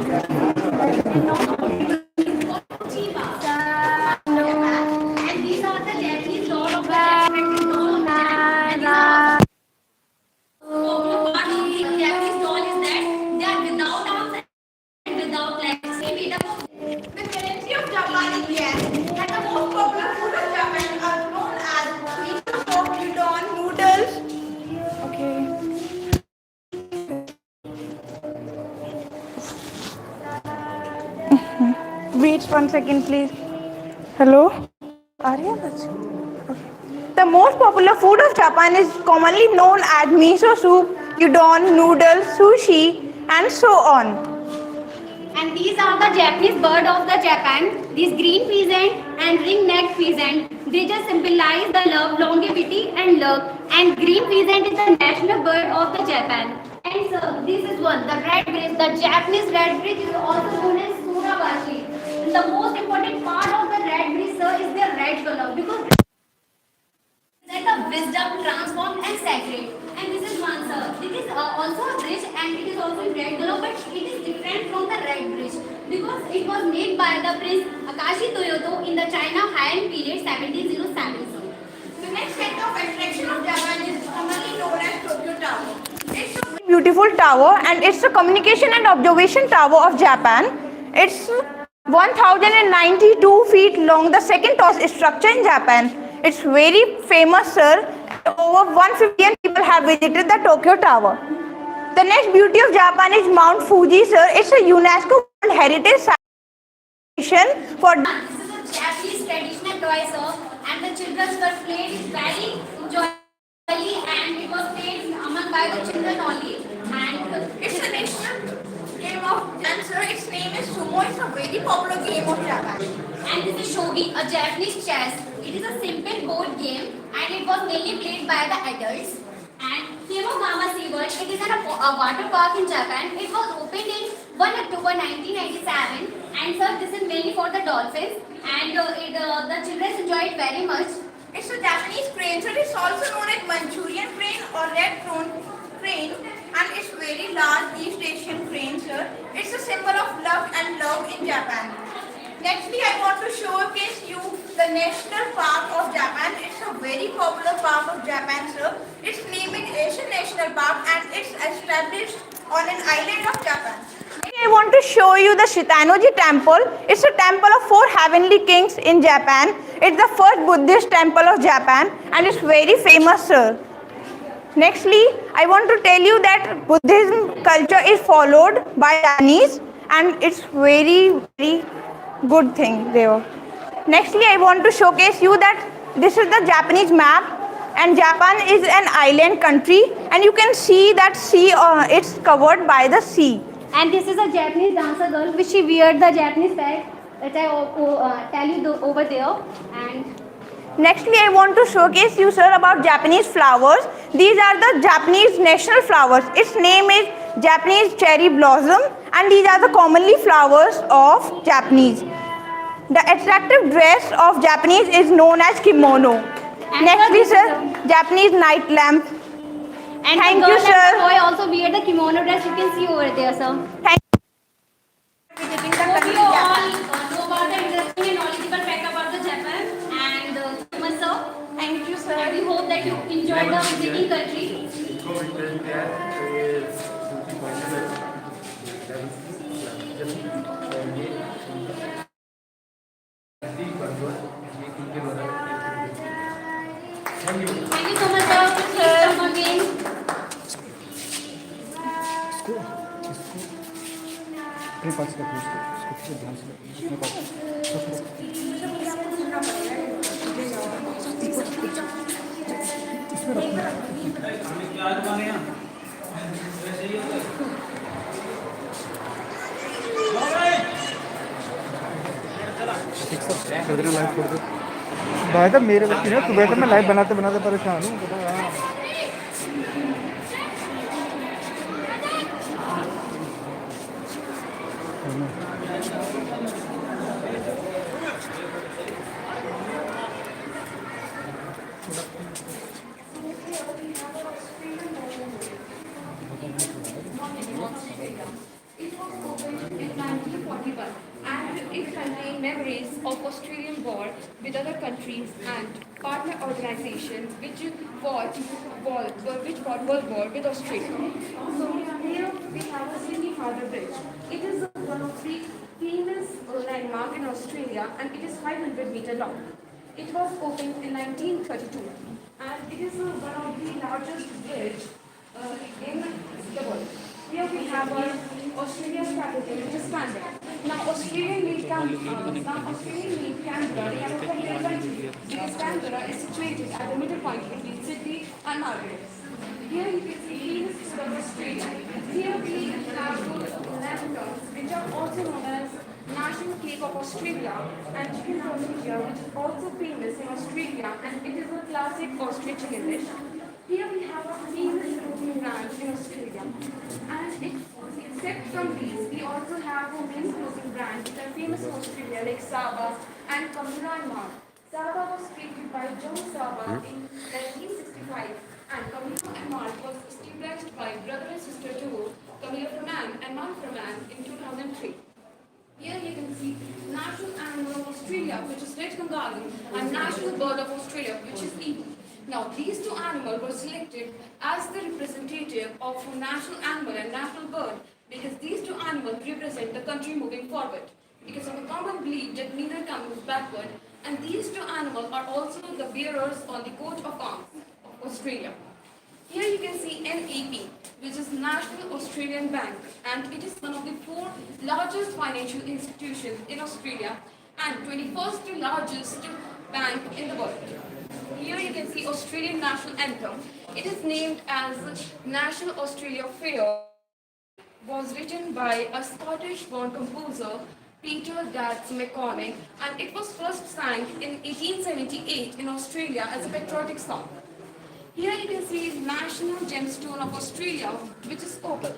And these are the Japanese lord of the Japanese doll of the Japan. And these are the popular part of the Japanese doll is that they are without arms and without legs. They made up of the currency of Japan is yen, and the most popular food of Japan are known as miso soup, udon, noodles. Okay. Wait 1 second, please. Hello? Arya? The most popular food of Japan is commonly known as miso soup, udon, noodles, sushi, and so on. And these are the Japanese bird of the Japan. These green pheasant and ring-necked pheasant, they just symbolize the love, longevity, and luck. And green pheasant is the national bird of the Japan. And so this is one, the red bridge. The Japanese red bridge is also known as Surabashi. And the most important part of the red bridge, sir, is their red color because like a wisdom transformed and sacred. And this is one, sir. It is also a bridge and it is also in red color, but it is different from the red bridge because it was made by the Prince Akashi Toyoto in the China Heian period 1707. The next set of attraction of Japan is commonly known as Tokyo Tower. It's a beautiful tower and it's the communication and observation tower of Japan. It's 1092 feet long, the second tallest structure in Japan. It's very famous, sir. Over 150 million people have visited the Tokyo Tower. The next beauty of Japan is Mount Fuji, sir. It's a UNESCO World Heritage Site for. This is a Japanese traditional toy, sir, and the children were played very joyfully, and it was played among by the children only. And it's a national game of Japan, sir. Its name is Sumo. It's a very popular game of Japan. And this is shogi, a Japanese chess. It is a simple board game and it was mainly played by the adults. And Himogama SeaWorld, it is a water park in Japan. It was opened in 1 October 1997 and sir, this is mainly for the dolphins and the children enjoy it very much. It's a Japanese crane, so it's also known as Manchurian crane or red crane and it's very large East Asian crane, sir. It's a symbol of luck and love in Japan. Nextly, I want to showcase you the National Park of Japan. It's a very popular park of Japan, sir. Its name is Asian National Park and it's established on an island of Japan. I want to show you the Shitanoji Temple. It's a temple of 4 heavenly kings in Japan. It's the first Buddhist temple of Japan and it's very famous, sir. Nextly, I want to tell you that Buddhism culture is followed by Japanese and it's very good thing there. Nextly, I want to showcase you that this is the Japanese map and Japan is an island country and you can see that sea, it's covered by the sea. And this is a Japanese dancer girl which she wears the Japanese flag that I tell you over there. And nextly, I want to showcase you, sir, about Japanese flowers. These are the Japanese national flowers. Its name is Japanese cherry blossom and these are the commonly flowers of Japanese. The attractive dress of Japanese is known as kimono. And next is Japanese night lamp. And thank you, sir. And the boy also wear the kimono dress. You can see over there, sir. Thank you. Hope you all know about the interesting and knowledgeable fact about the Japan and human, sir. Thank you, sir. And we hope that you enjoy the visiting country. Thank you so much, sir. Please come again. भाई साहब मेरे बच्चे ना सुबह से मैं live बनाते बनाते परेशान हूँ। in memories of Australian war with other countries and partner organizations which fought World War with Australia. So here we have the Sydney Harbour Bridge. It is one of the famous landmark in Australia and it is 500-meter long. It was opened in 1932 and it is one of the largest bridge in the world. Here we have our Australia's capital, which is Canberra. Now Australian made Canberra, they have a particular country because Canberra is situated at the middle point between Sydney and Margaret. Here you can see famous of Australia. Here we have lanterns, which are also known as National Cake of Australia, and chicken sausage here, which is also famous in Australia, and it is a classic Austrian chicken dish. Here we have a famous clothing brand in Australia, and except from these, we also have a men's clothing brand which are famous in Australia like Saba and Camilla and Mark. Saba was created by John Saba in 1965, and Camilla and Mark was established by brother and sister duo Camilla Freeman and Mark Freeman in 2003. Here you can see National Animal of Australia, which is red kangaroo, and National Bird of Australia, which is eagle. Now, these two animals were selected as the representative of national animal and national bird because these two animals represent the country moving forward. Because of a common belief that neither can move backward, and these two animals are also the bearers on the coat of arms of Australia. Here you can see NAB, which is National Australian Bank, and it is one of the 4 largest financial institutions in Australia and 21st largest bank in the world. Here you can see Australian National Anthem. It is named as National Australia Fair. Was written by a Scottish-born composer, Peter Gatz McCormick, and it was first sung in 1878 in Australia as a patriotic song. Here you can see National Gemstone of Australia, which is opal.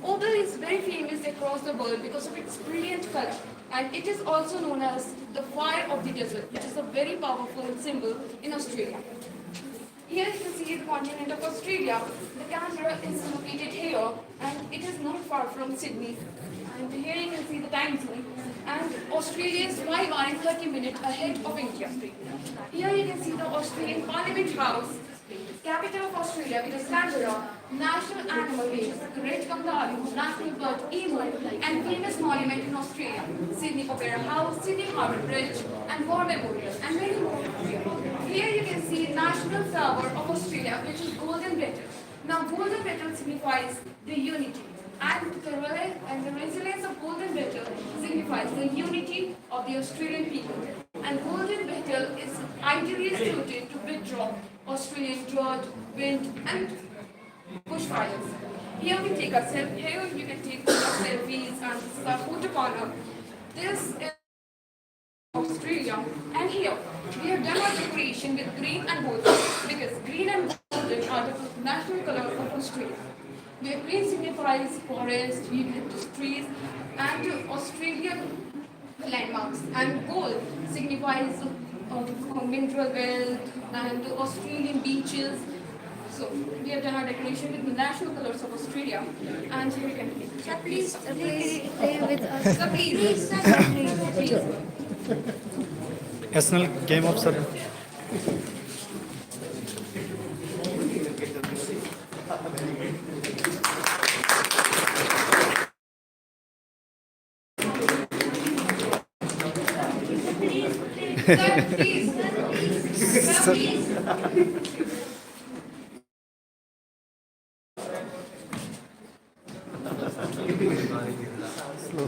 Opal is very famous across the world because of its brilliant color, and it is also known as the fire of the desert, which is a very powerful symbol in Australia. Here you can see the continent of Australia. The Canberra is located here, and it is not far from Sydney. And here you can see the time zone. And Australia is 5 hours and 30 minutes ahead of India. Here you can see the Australian Parliament House, capital of Australia, which is Canberra, national animal is red kangaroo, national bird emu, and famous monument in Australia, Sydney Opera House, Sydney Harbour Bridge, and War Memorial, and many more. Here you can see national flower of Australia, which is golden beetle. Now, golden beetle signifies the unity, and the resilience of golden beetle signifies the unity of the Australian people. And golden beetle is ideally suited to withdraw Australian drought, wind, and bushfires. Here we take a selfie. Here you can take selfies and photo corner. This is Australia, and here we have done our decoration with green and golden because green and golden are the national color of Australia. Where green signifies forest, trees, and Australian landmarks, and gold signifies mineral wealth and Australian beaches. So we have done our decoration with the national colors of Australia, and here you can take. Sir, please stay with us. So please. National Game of Sir. Sir, please. Sir, please. Slow.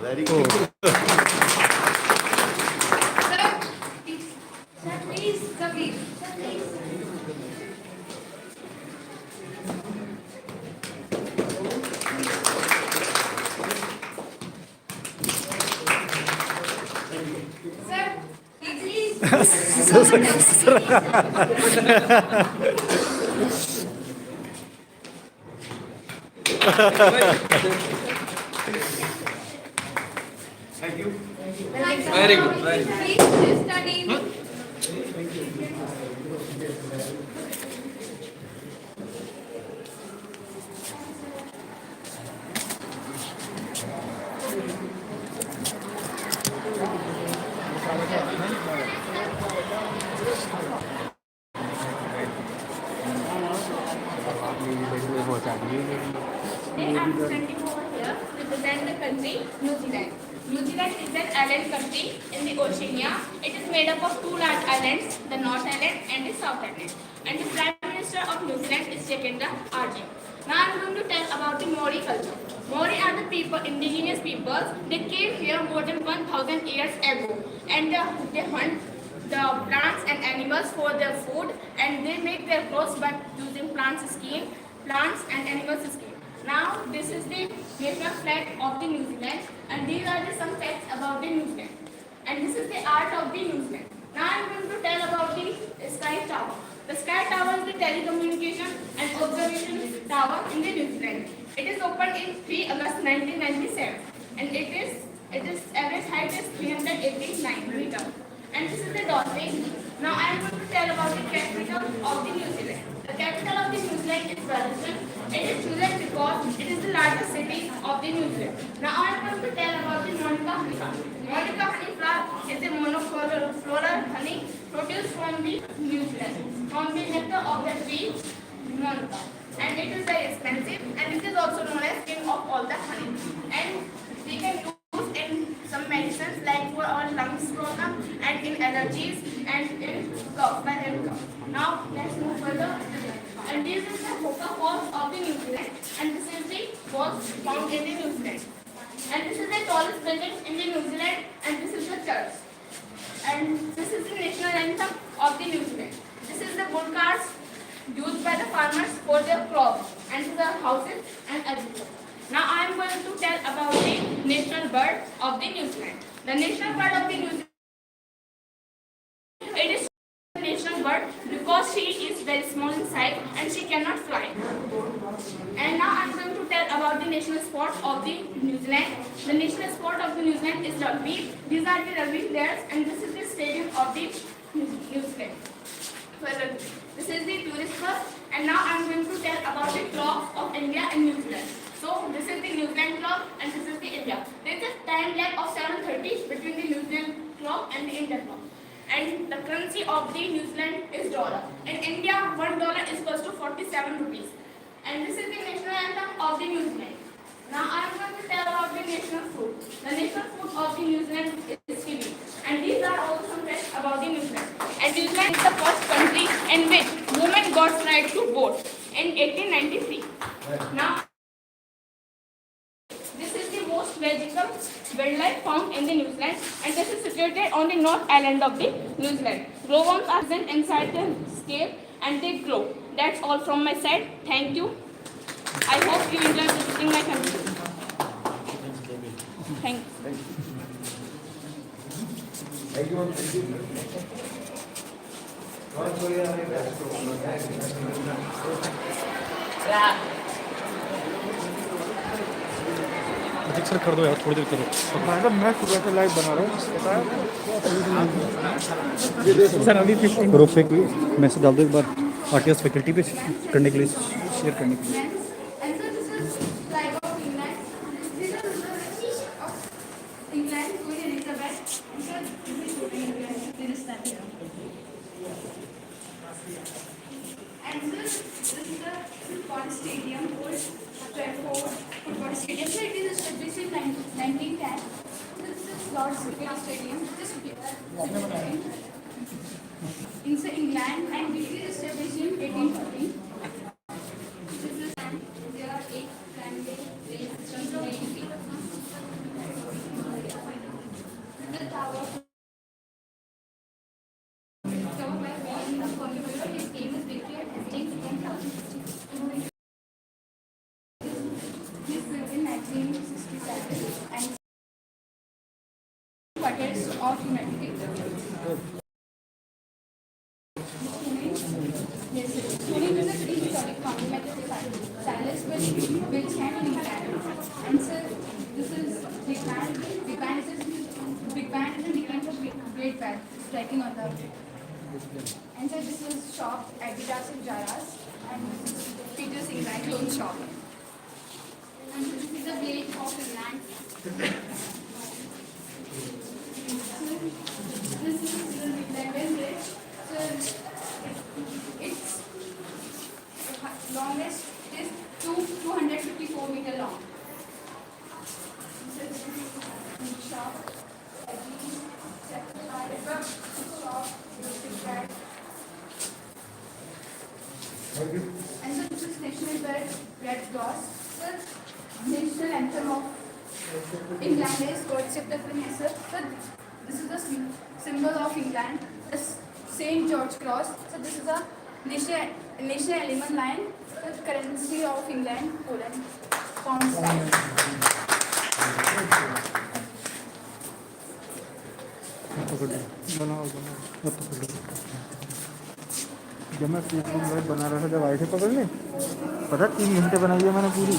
Very good. Sir, please. Sir, please. Sir, please. Sir, please. Sir, please. Thank you. Very good. Please study. standing over here represent the country New Zealand. New Zealand is an island country in the Oceania. It is made up of two large islands, the North Island and the South Island. And the Prime Minister of New Zealand is Jacinda Ardern. Now I am going to tell about the Maori culture. Maori are the people, indigenous peoples. They came here more than 1,000 years ago, and they hunt the plants and animals for their food, and they make their clothes by using plants and animals skin. Now this is the national flag of the New Zealand, and these are the some facts about the New Zealand. And this is the art of the New Zealand. Now I am going to tell about the Sky Tower. The Sky Tower is the telecommunication and observation tower in the New Zealand. It is opened in 3 August 1997, and its average height is 389 meters. And this is the dolphin. Now I am going to tell about the capital of the New Zealand. The capital of the New Zealand is Radisson. It is chosen because it is the largest city of the New Zealand. Now I am going to tell about the Monica honeyflower. Monica honeyflower is a monofloral honey produced from the New Zealand, from the nectar of the tree Monica. And it is very expensive, and it is also known as king of all the honey. And we can use in some medicines like for our lungs problem and in allergies and in cough. Now let's move further. And this is the Hoka Falls of the New Zealand, and this is the falls found in the New Zealand. And this is the tallest building in the New Zealand, and this is the church. And this is the national anthem of the New Zealand. This is the bull cars used by the farmers for their crops and their houses and agriculture. Now I am going to tell about the national bird of the New Zealand. The national bird of the New Zealand, it is the national bird because she is very small in size and she cannot fly. And now I am going to tell about the national sport of the New Zealand. The national sport of the New Zealand is rugby. These are the rugby players, and this is the stadium of the New Zealand. This is the tourist bus, and now I am going to tell about the clocks of India and New Zealand. So this is the New Zealand clock, and this is the India. There is a time lag of 7:30 between the New Zealand clock and the Indian clock. And the currency of the New Zealand is dollar. In India, $1 is equals to 47 rupees. And this is the national anthem of the New Zealand. Now I am going to tell about the national food. The national food of the New Zealand is kiwi. And these are all some facts about the New Zealand. And New Zealand is the first country in which women got right to vote in 1893. Now this is the most magical wildlife found in the New Zealand, and this is situated on the North Island of the New Zealand. Glowworms are present inside the cave and they glow. That's all from my side. Thank you. I hope you enjoy visiting my country. Thank you. Thank you. Sir कर दो यार थोड़ी देर करो madam मैं सुबह से live बना रहा हूँ सर अभी ग्रुप पे की मैसेज डाल दो एक बार आरटीएस फैकल्टी पे करने के लिए शेयर करने के लिए And so this is flag of England. This is the of England, Queen Elizabeth. And so this is England. There is that here. And this is the football stadium, old Trafford football stadium. So it is established in 1910. This is Lord's Cricket Stadium. This is in England, and it is established in 1814. There are 8 primary rail systems in AEP. The tower covered by wall in the commemorated his famous victory at Hastings in 1060. This built in 1967 and quarters of United Kingdom. Yes, Pune is a prehistoric monumental palace which can in England. And so this is Big Band. Big Band is a different from Great Band, striking on the. And so this is shop Adidas and Zara's, and this is Peter's England clothes shop. And this is the gate of England. This is the London Bridge. So its longest is 254 meter long. anthem of England is God Save the Queen. So this is the symbol of England, the Saint George Cross. So this is a national element line, the currency of England, Poland, pound style. जब मैं Facebook live बना रहा था जब आए थे पकड़ने पता 3 घंटे बनाई है मैंने पूरी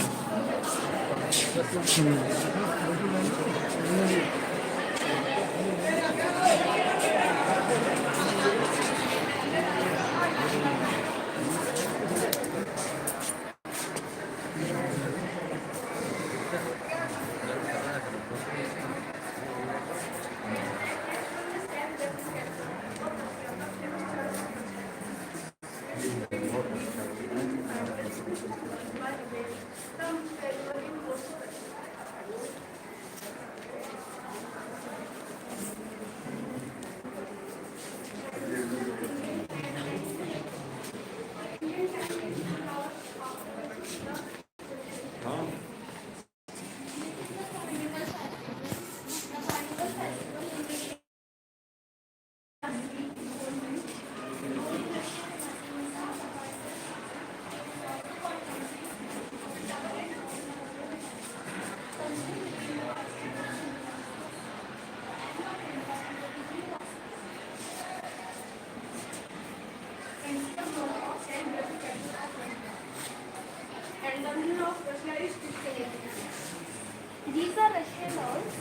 These are Russian dolls.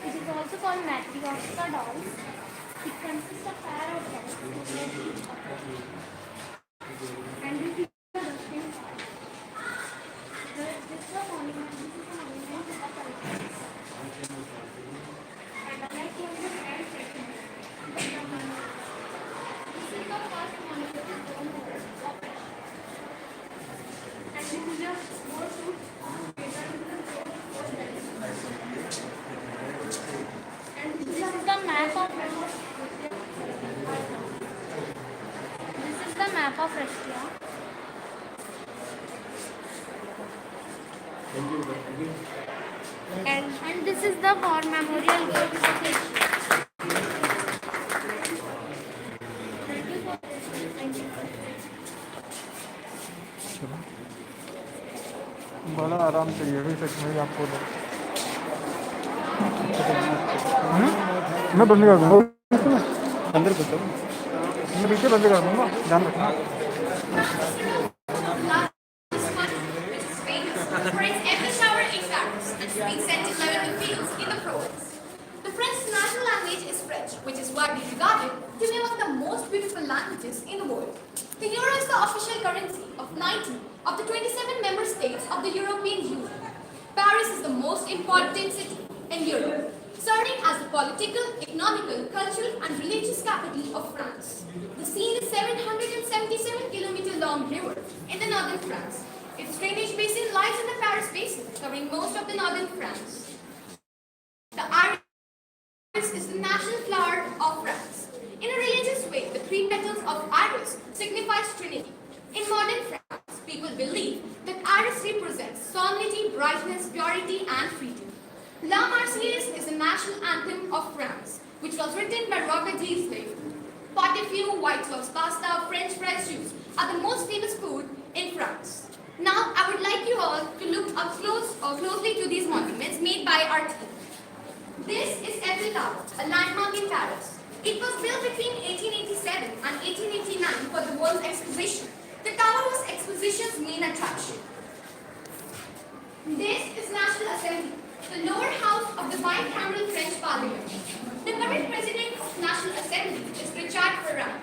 It is also called Matryoshka dolls. It consists of pair of dolls. And this is the Russian doll. This is a monument. This is a monument of Olympics. And the next one is hand second. This is the first monument of Russia. And this is a more suit. This is the map of Russia. This is the map of Russia. And this is the war memorial gate of Asia. बड़ा आराम से ये भी सच में आपको मैं बंद कर दूँगा अंदर घुसो मैं पीछे बंद कर दूँगा ध्यान रखना For its Eiffel Tower in Paris and being set to level the fields in the province. The French national language is French, which is widely regarded to be one of the most beautiful languages in the world. The euro is the official currency of 19 of the 27 member states of the European Union. Paris is the most important city in Europe, serving as the political, economical, cultural and religious capital of France. The Seine is 777 km long river in the northern France. Its drainage basin lies in the Paris basin, covering most of the northern France. The iris is the national flower of France. In a religious way, the 3 petals of iris signifies Trinity. In modern France, people believe that iris represents solemnity, brightness, purity, and freedom. La Marseillaise is the national anthem of France, which was written by Robert Disney. Potiphar, white sauce pasta, French fries juice are the most famous food in France. Now, I would like you all to look up closely to these monuments made by our team. This is Eiffel Tower, a landmark in Paris. It was built between 1887 and 1889 for the World Exposition. The tower was Exposition's main attraction. This is National Assembly, the lower house of the bicameral French Parliament. The current president of National Assembly is Richard Ferrand.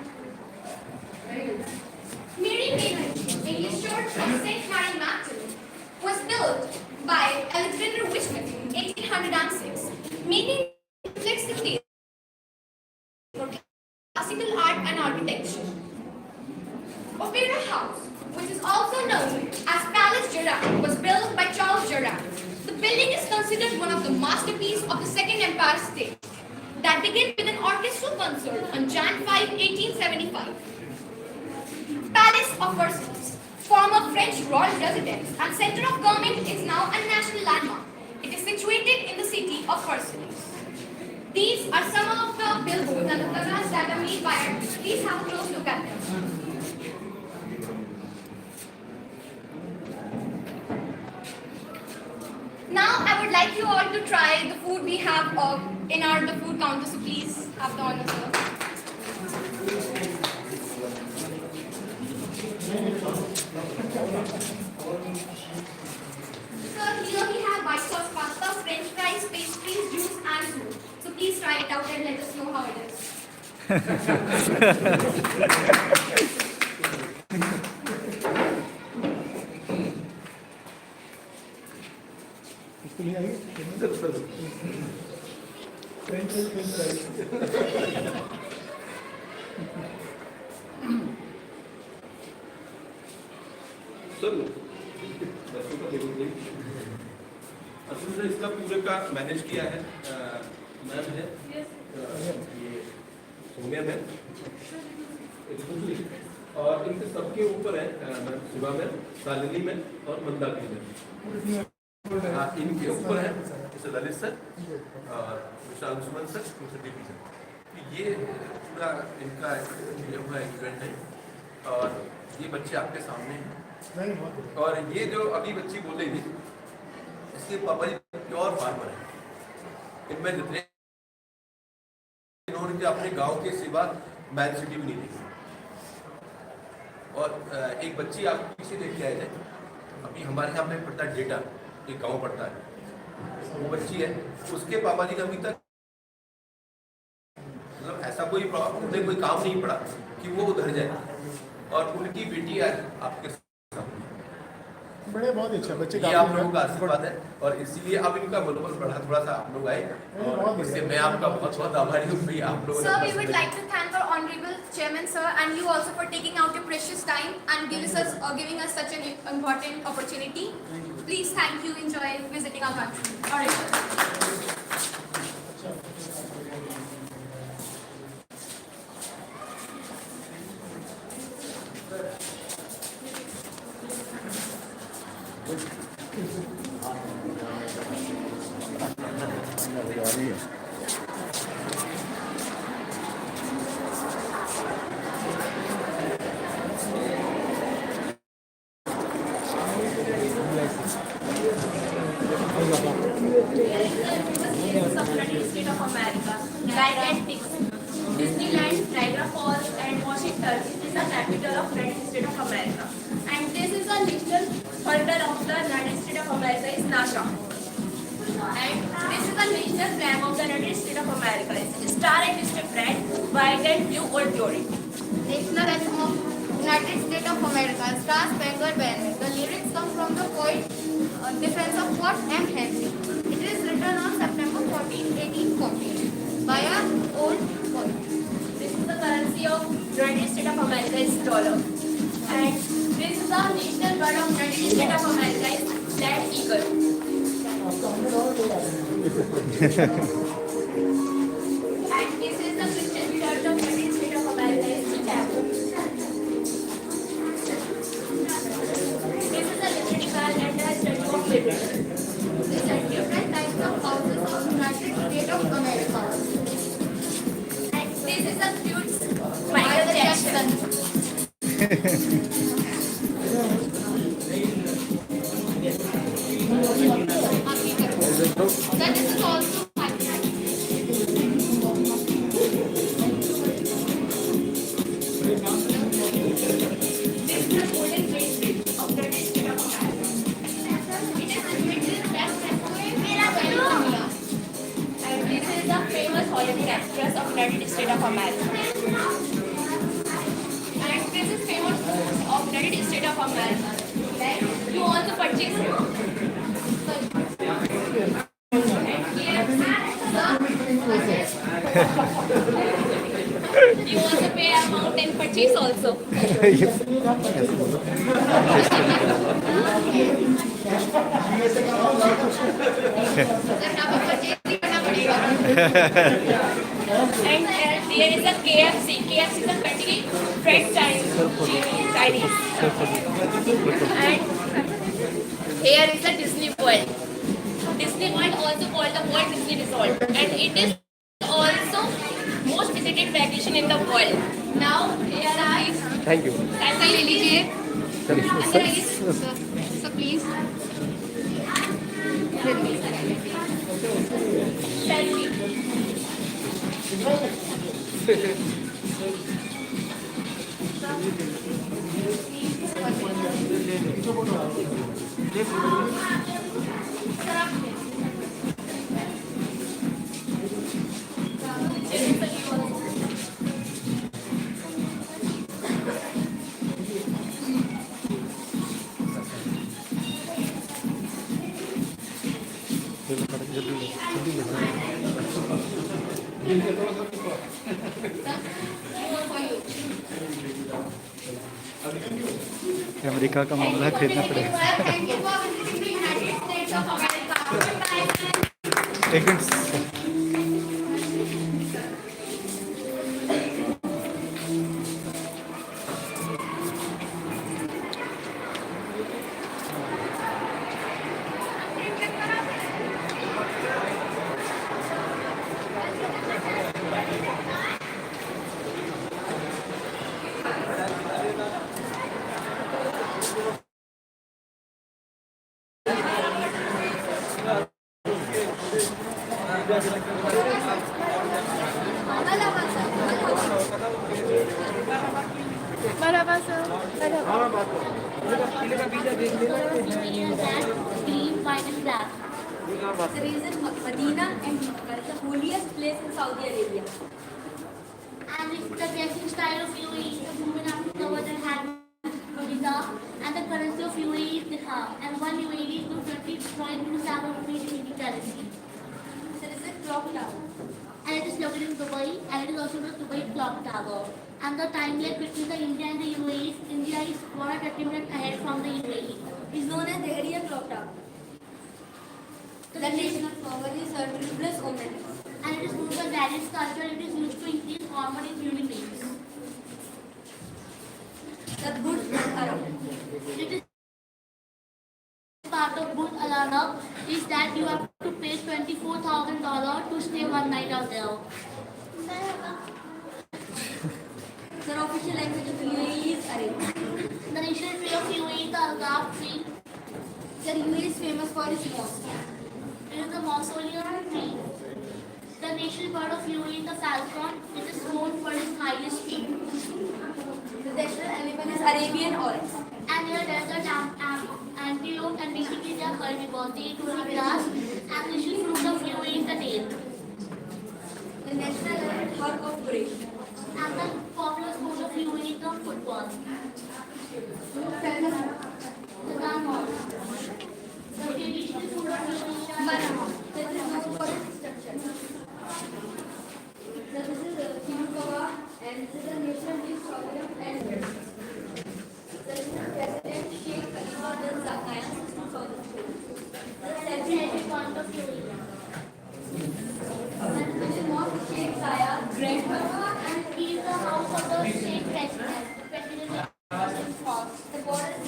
Mary Magdalene, English Church of St. Mary Magdalene, was built by Alexander Whitman in 1806, making flexibility for classical art and architecture. Opera House, which is also known as Palace Gerard, was built by Charles Gerard. The building is considered one of the masterpieces of the Second Empire State that began with an orchestral concert on Jan 5, 1875. Palace of Versailles, former French royal residence and center of government, is now a national landmark. sorceries. These are some of the billboards and the placards that are made by artists. Please have a close look at them. Now I would like you all to try the food we have in the food counter, so please have the honor, sir. Sir, here we have white sauce pasta, french fries, pastries, juice and fruit. So please try it out and let us know how it is. असल में इसका पूरे का manage किया है ma'am है ये Sonia ma'am और इनके सबके ऊपर है ma'am Shiva ma'am Shalini ma'am और मंदाकिनी मैम इनके ऊपर है मिस्टर ललित सर और mister Anshuman sir mister DP sir ये पूरा इनका ये हुआ इवेंट है और ये बच्चे आपके सामने हैं और ये जो अभी बच्ची बोलेगी इसके पापा जी प्योर फार्मर है इनमें जितने इन्होंने अपने गांव के सिवा मैन सिटी भी नहीं देखी और एक बच्ची आप पीछे देख के आए थे अभी हमारे यहाँ पे पड़ता है डेटा एक गांव पड़ता है वो बच्ची है उसके पापा जी का अभी तक मतलब ऐसा कोई उन्हें कोई काम नहीं पड़ा कि वो उधर जाए और उनकी बेटी आज आपके बड़े बहुत अच्छा बच्चे ये आप लोगों का आशीर्वाद है और इसीलिए अब इनका मनोबल बढ़ा थोड़ा सा आप लोग आए और इससे मैं आपका बहुत बहुत आभारी हूँ भाई आप लोगों Sir, we would like to thank our honorable chairman, sir, and you also for taking out your precious time and giving us such an important opportunity. Please, thank you. Enjoy visiting our country. All right, sir. State of America, Gigantic, Disneyland, Niagara Falls, and Washington is the capital of United States of America. And this is the national holiday of the United States of America is NASA. And this is the national flag of the United States of America. It's Star and Striped red, white and blue or glory. National anthem of United States of America, Star Spangled Banner. The lyrics come from the poet Defense of Fort M. Henry. It is written on September 14, 1814 by an old poet. This is the currency of United States of America is dollar. And this is the national bird of United States of America is that eagle. And this is the Christian church of United States of America is the chapel. This is the Liberty Bell and the Statue of Liberty. These are different types of houses of United States of America. And this is the cute Michael Jackson. Then this is also This is the golden bracelet of the United States of America. It is invented in West California. And this is the famous Hollywood actress of United States of America. And this is famous foods of United States of America. Like you want to purchase it. You want to pay amount and purchase also. And there is a KFC. KFC is a Kentucky Fried Chinese. And here is a Disney World. Disney World, also called the Walt Disney Resort, and it is also most visited vacation in the world. Now, guys, Thank you. ऐसा ले लीजिए. अंदर आइए. So please. America का मामला है, खरीदना पड़ेगा। Thank you for visiting the United States of America. एक minute. Green, white, and black. The reason Medina and Mecca is the holiest place in Saudi Arabia. And it's the dressing style of UAE, the women have to cover their head with hijab, and the currency of UAE is dirham. And one UAE is 220.27 rupees in Indian currency. There is a clock tower. And it is located in Dubai, and it is also the Dubai Clock Tower. And the time lag between the India and the UAE is India is 130 minutes ahead from the UAE. Is known as the area clock tower. The national flower is a tripless omen. And it is known as Radisson culture. It is used to increase hormone in human beings. The Burj Arab. It is part of Burj Al Arab is that you have to pay $24,000 to stay one night out there. The official language of UAE is Arabic. The national tree of UAE is the Agave tree. The UAE is famous for its mosque. It is the mausoleum tree. The national bird of UAE is the falcon. It is known for its highest peak. The national animal is Arabian oryx. And here desert antelope, and basically they are herbivores. They eat only grass. And the national fruit of UAE is the date. The national herb of grape. And the popular sport of UAE is the football. The Ganmon. The traditional food of UAE is the Banana. That is known for its structure. This is the Kinukawa, and this is the national dish of and this is the President Sheikh Khalifa bin Zayed since 2004. The designated point of UAE. and this is Mosque Sheikh Zayed Grand Baba, And he is the house of the state president. The president is the border is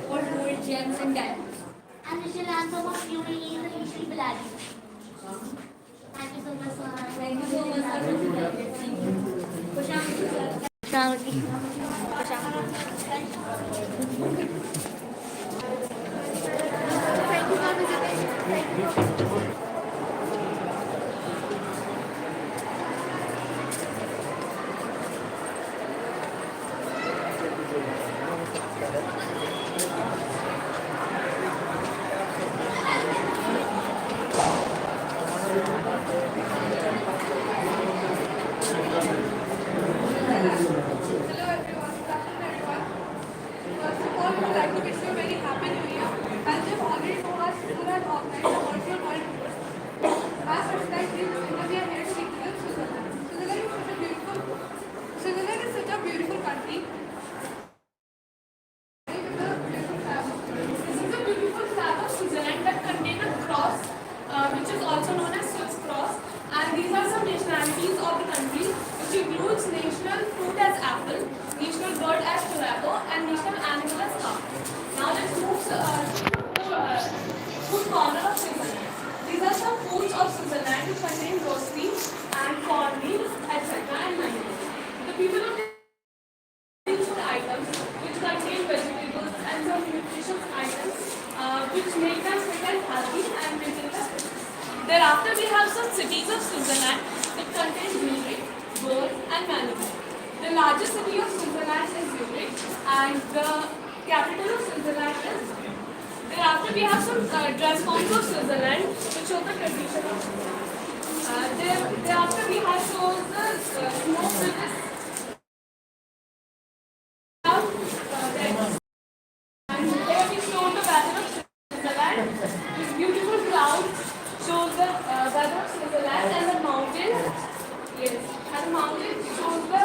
old gold gems and diamonds. and the anthem of UAE is the Ishri Biladi. Thank you so much, sir. Thank you so much for visiting. Thank you. Khushamdi, sir. Thank you for visiting. Thank you. Hello everyone, good afternoon everyone. First of all, we would like to wish you a very happy new year. As you've already know, our school has organized a virtual world tour. As such, like this, we are here to represent Switzerland. Switzerland is such a beautiful country. This is a beautiful flag of Switzerland that contains a cross, which is also known as Swiss cross. And these are some nationalities of the country, which includes national fruit as apple, national bird as tobacco, and national animal as cow. Now let's move to the food corner of Switzerland. contain groceries and cornmeal, etc. and mayonnaise. The people of these food items which contain vegetables and some nutritious items which make them fit and healthy and maintain their fitness. Thereafter, we have some cities of Switzerland that contain Zurich, Bern, and Malibu. The largest city of Switzerland is Zurich, and the capital of Switzerland is Bern. Thereafter, we have some dress forms of Switzerland which show the tradition of Switzerland. Thereafter, we have shows the snow bridges. And here we show the weather of Switzerland. This beautiful cloud shows the weather of Switzerland, and the mountains. Yes, and the mountains shows the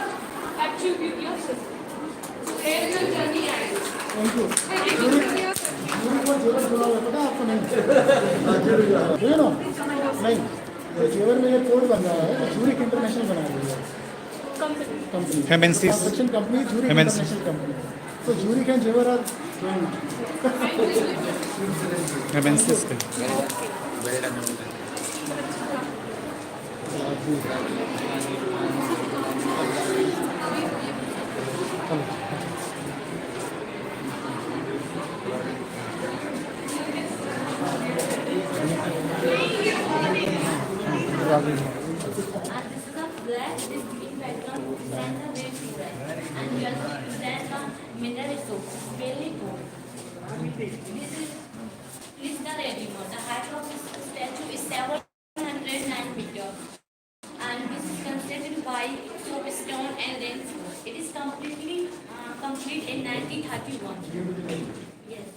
actual beauty of Switzerland. So here is your journey ends. Thank you Thank you for your jury को जेवर बोला हुआ है, पता है आपको? नहीं no नहीं, जेवर में ये कोड बन रहा है, जूरिक इंटरनेशनल बना दिया है company, MNCs. Construction company, Zurich MNC. International company. तो जूरिक एंड जेवर आर MNCs के. And this is a flag, this green background represents the red flag, and yellow represents the mineral resource, really gold. This is the Radisson. The height of this statue is 709 meters, and this is constructed by soapstone and reinforced. It is completely complete in 1931. Yes.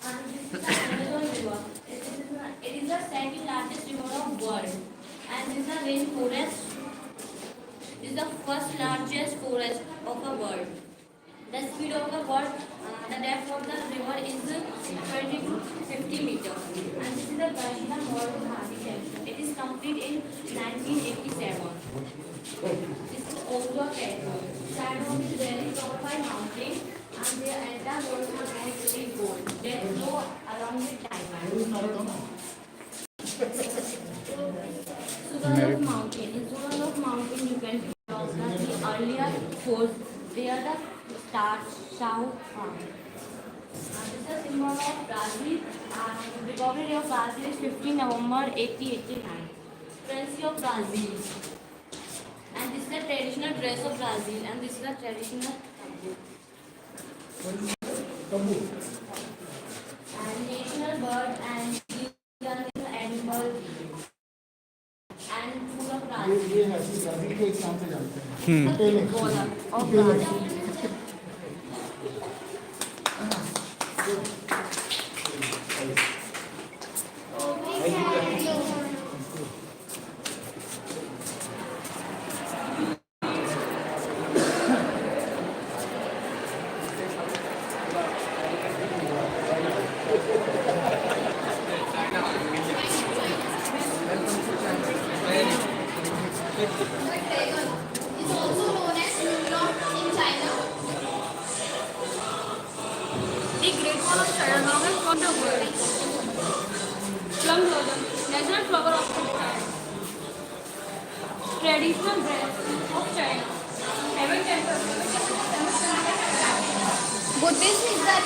And this is the Amazon River. It is the second largest river of world. And this is the rainforest. This is the first largest forest of the world. The speed of the world, the depth of the river is 20 to 50 meters. And this is the Radisson Temple. It is complete in 1987. This is also a temple. Shitanoji is very covered by mountains, and their entire world is gold. They flow along the timeline. Sugarloaf Mountain. In Sugarloaf Mountain, you can observe the earlier forts. They are the South Farm. This is the symbol of Brazil. The Republic of Brazil is 15 November 1889. Currency of Brazil. And this is the traditional dress of Brazil. And this is the traditional तंबू. and national bird and national animal and food of Brazil. ये है Brazil के एक नाम से जानते हैं, पेलेक्स. Of Brazil. Is also known as Yulong in China. The Great Wall of China, longest from the world. Plum blossom, national flower of China. Traditional dress of China. Heaven temple. Buddhism is the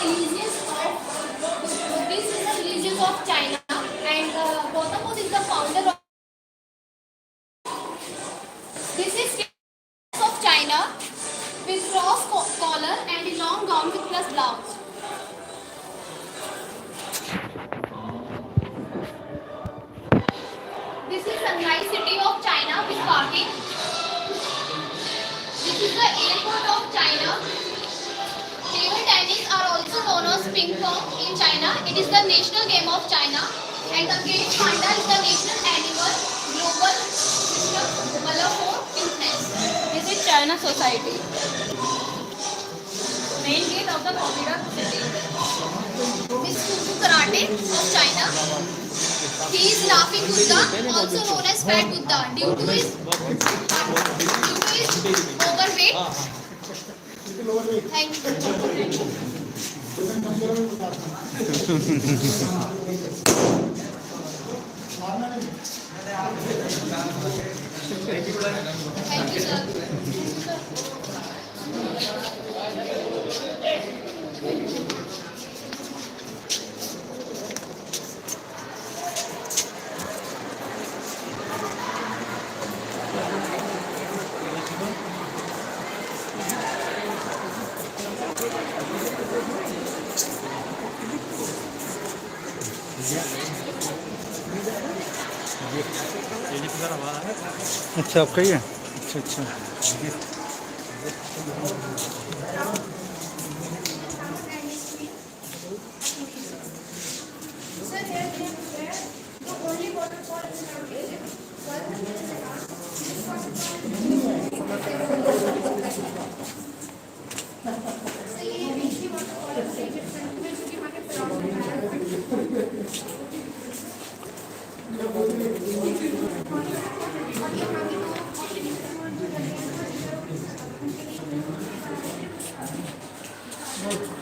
religion of China, and Gautam Buddha is the founder of. This is of China with cross collar and a long gown with plus blouse. This is Shanghai city of China with parking. This is the airport of China. Table tennis are also known as ping pong in China. It is the national game of China. And the gate panda is the national animal. Global system Malafo in France. This is China Society. Main gate of the Computer City. This Fuji karate of China. He is laughing Buddha, also known as fat Buddha, due to his overweight. Thank you. मारना नहीं. Thank you, sir. अच्छा आपका ही है अच्छा अच्छा Sir, here we have where the only waterfall in our village. So ये बीच waterfall है, जो कि हमारे पड़ोस में है। और ये